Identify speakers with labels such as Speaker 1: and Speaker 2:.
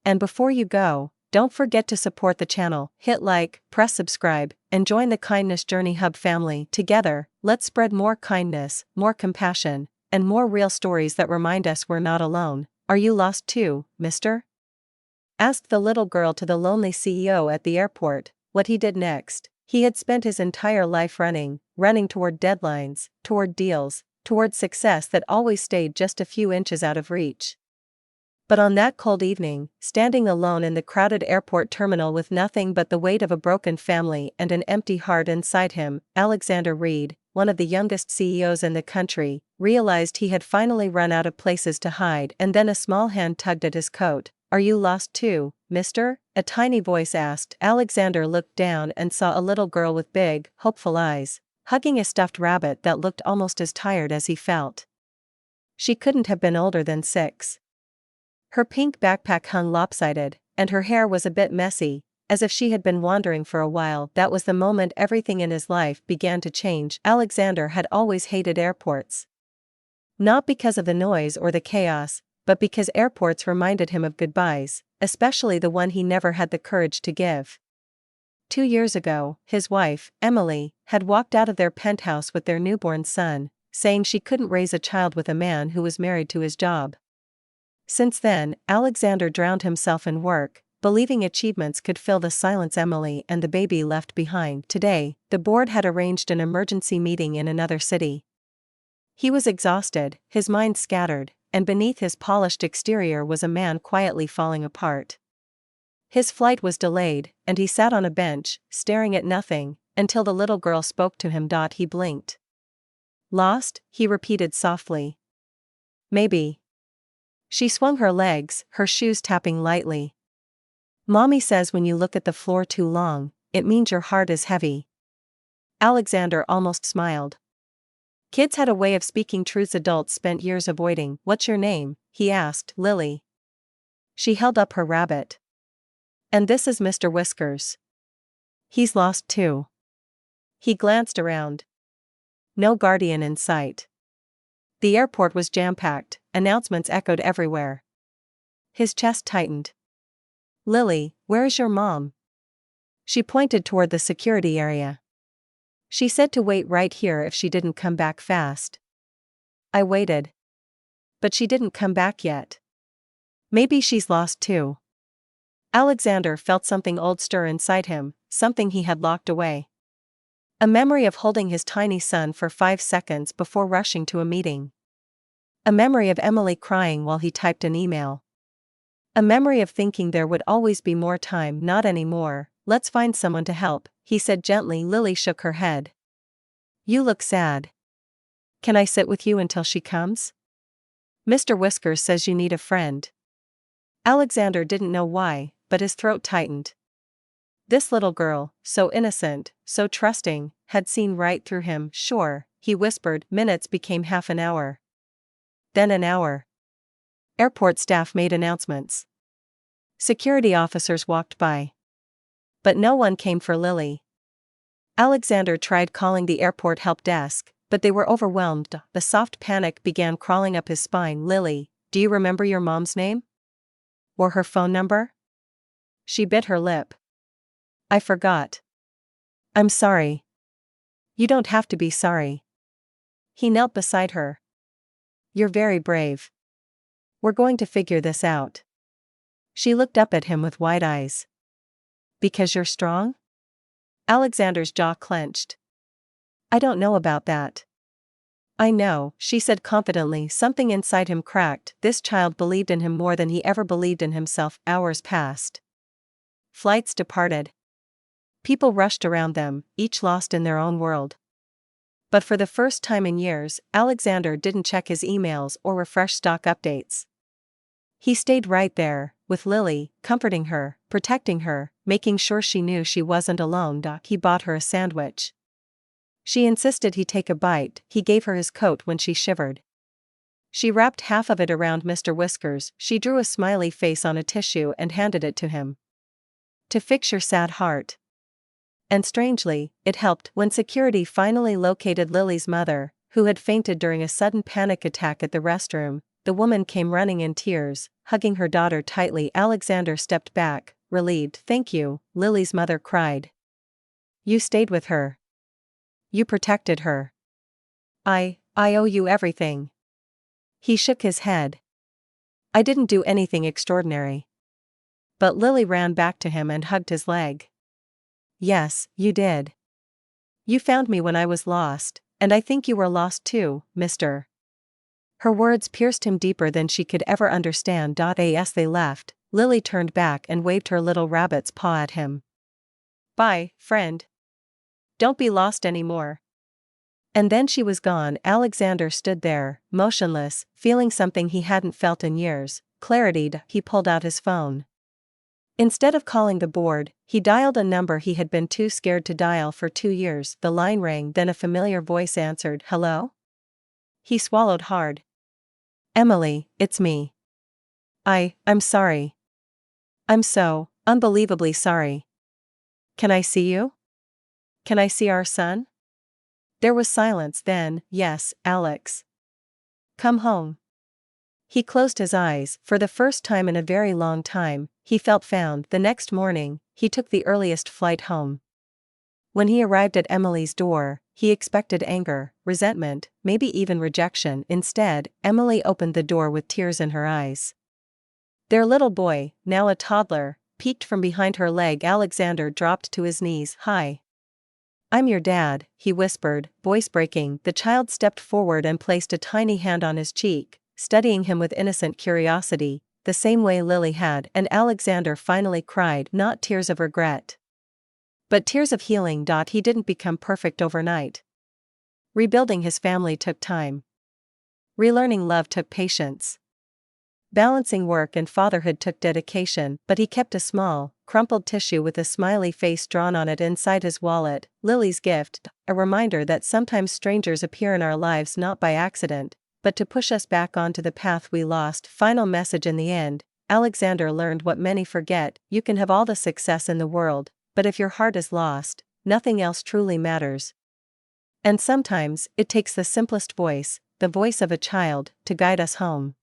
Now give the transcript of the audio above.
Speaker 1: And before you go, don't forget to support the channel, hit like, press subscribe, and join the Kindness Journey Hub family. Together, let's spread more kindness, more compassion, and more real stories that remind us we're not alone. Are you lost too, mister? Asked the little girl to the lonely CEO at the airport what he did next. He had spent his entire life running toward deadlines, toward deals, toward success that always stayed just a few inches out of reach. But on that cold evening, standing alone in the crowded airport terminal with nothing but the weight of a broken family and an empty heart inside him, Alexander Reed, one of the youngest CEOs in the country, realized he had finally run out of places to hide. And then a small hand tugged at his coat. "Are you lost too, mister?" a tiny voice asked. Alexander looked down and saw a little girl with big, hopeful eyes, hugging a stuffed rabbit that looked almost as tired as he felt. She couldn't have been older than 6. Her pink backpack hung lopsided, and her hair was a bit messy, as if she had been wandering for a while. That was the moment everything in his life began to change. Alexander had always hated airports. Not because of the noise or the chaos, but because airports reminded him of goodbyes, especially the one he never had the courage to give. 2 years ago, his wife, Emily, had walked out of their penthouse with their newborn son, saying she couldn't raise a child with a man who was married to his job. Since then, Alexander drowned himself in work, believing achievements could fill the silence Emily and the baby left behind. Today, the board had arranged an emergency meeting in another city. He was exhausted, his mind scattered, and beneath his polished exterior was a man quietly falling apart. His flight was delayed, and he sat on a bench, staring at nothing, until the little girl spoke to him. He blinked. "Lost?" he repeated softly. "Maybe." She swung her legs, her shoes tapping lightly. "Mommy says when you look at the floor too long, it means your heart is heavy." Alexander almost smiled. Kids had a way of speaking truths adults spent years avoiding. "What's your name?" he asked. "Lily." She held up her rabbit. "And this is Mr. Whiskers. He's lost too." He glanced around. No guardian in sight. The airport was jam-packed, announcements echoed everywhere. His chest tightened. "Lily, where is your mom?" She pointed toward the security area. "She said to wait right here if she didn't come back fast." "I waited. But she didn't come back yet. Maybe she's lost too." Alexander felt something old stir inside him, something he had locked away. A memory of holding his tiny son for 5 seconds before rushing to a meeting. A memory of Emily crying while he typed an email. A memory of thinking there would always be more time. "Not anymore, let's find someone to help," he said gently. Lily shook her head. "You look sad. Can I sit with you until she comes? Mr. Whiskers says you need a friend." Alexander didn't know why, but his throat tightened. This little girl, so innocent, so trusting, had seen right through him. "Sure," he whispered. Minutes became half an hour. Then an hour. Airport staff made announcements. Security officers walked by. But no one came for Lily. Alexander tried calling the airport help desk, but they were overwhelmed. The soft panic began crawling up his spine. "Lily, do you remember your mom's name? Or her phone number?" She bit her lip. "I forgot." "I'm sorry." "You don't have to be sorry." He knelt beside her. "You're very brave. We're going to figure this out." She looked up at him with wide eyes. "Because you're strong?" Alexander's jaw clenched. "I don't know about that." "I know," she said confidently. Something inside him cracked. This child believed in him more than he ever believed in himself. Hours passed. Flights departed. People rushed around them, each lost in their own world. But for the first time in years, Alexander didn't check his emails or refresh stock updates. He stayed right there, with Lily, comforting her, protecting her, making sure she knew she wasn't alone. He bought her a sandwich. She insisted he take a bite. He gave her his coat when she shivered. She wrapped half of it around Mr. Whiskers. She drew a smiley face on a tissue and handed it to him. "To fix your sad heart." And strangely, it helped. When security finally located Lily's mother, who had fainted during a sudden panic attack at the restroom, the woman came running in tears, hugging her daughter tightly. Alexander stepped back, relieved. "Thank you," Lily's mother cried. "You stayed with her. You protected her. I owe you everything." He shook his head. "I didn't do anything extraordinary." But Lily ran back to him and hugged his leg. "Yes, you did. You found me when I was lost, and I think you were lost too, mister." Her words pierced him deeper than she could ever understand. As they left, Lily turned back and waved her little rabbit's paw at him. "Bye, friend. Don't be lost anymore." And then she was gone. Alexander stood there, motionless, feeling something he hadn't felt in years, clarity. He pulled out his phone. Instead of calling the board, he dialed a number he had been too scared to dial for 2 years. The line rang, then a familiar voice answered. "Hello?" He swallowed hard. "Emily, it's me. I'm sorry. I'm so unbelievably sorry. Can I see you? Can I see our son?" There was silence. Then, "Yes, Alex. Come home." He closed his eyes. For the first time in a very long time, he felt found. The next morning, he took the earliest flight home. When he arrived at Emily's door, he expected anger, resentment, maybe even rejection. Instead, Emily opened the door with tears in her eyes. Their little boy, now a toddler, peeked from behind her leg. Alexander dropped to his knees. "Hi. I'm your dad," he whispered, voice breaking. The child stepped forward and placed a tiny hand on his cheek, studying him with innocent curiosity, the same way Lily had, and Alexander finally cried, not tears of regret, but tears of healing. He didn't become perfect overnight. Rebuilding his family took time. Relearning love took patience. Balancing work and fatherhood took dedication, but he kept a small, crumpled tissue with a smiley face drawn on it inside his wallet, Lily's gift, a reminder that sometimes strangers appear in our lives not by accident, but to push us back onto the path we lost. Final message. In the end, Alexander learned what many forget: you can have all the success in the world, but if your heart is lost, nothing else truly matters. And sometimes, it takes the simplest voice, the voice of a child, to guide us home.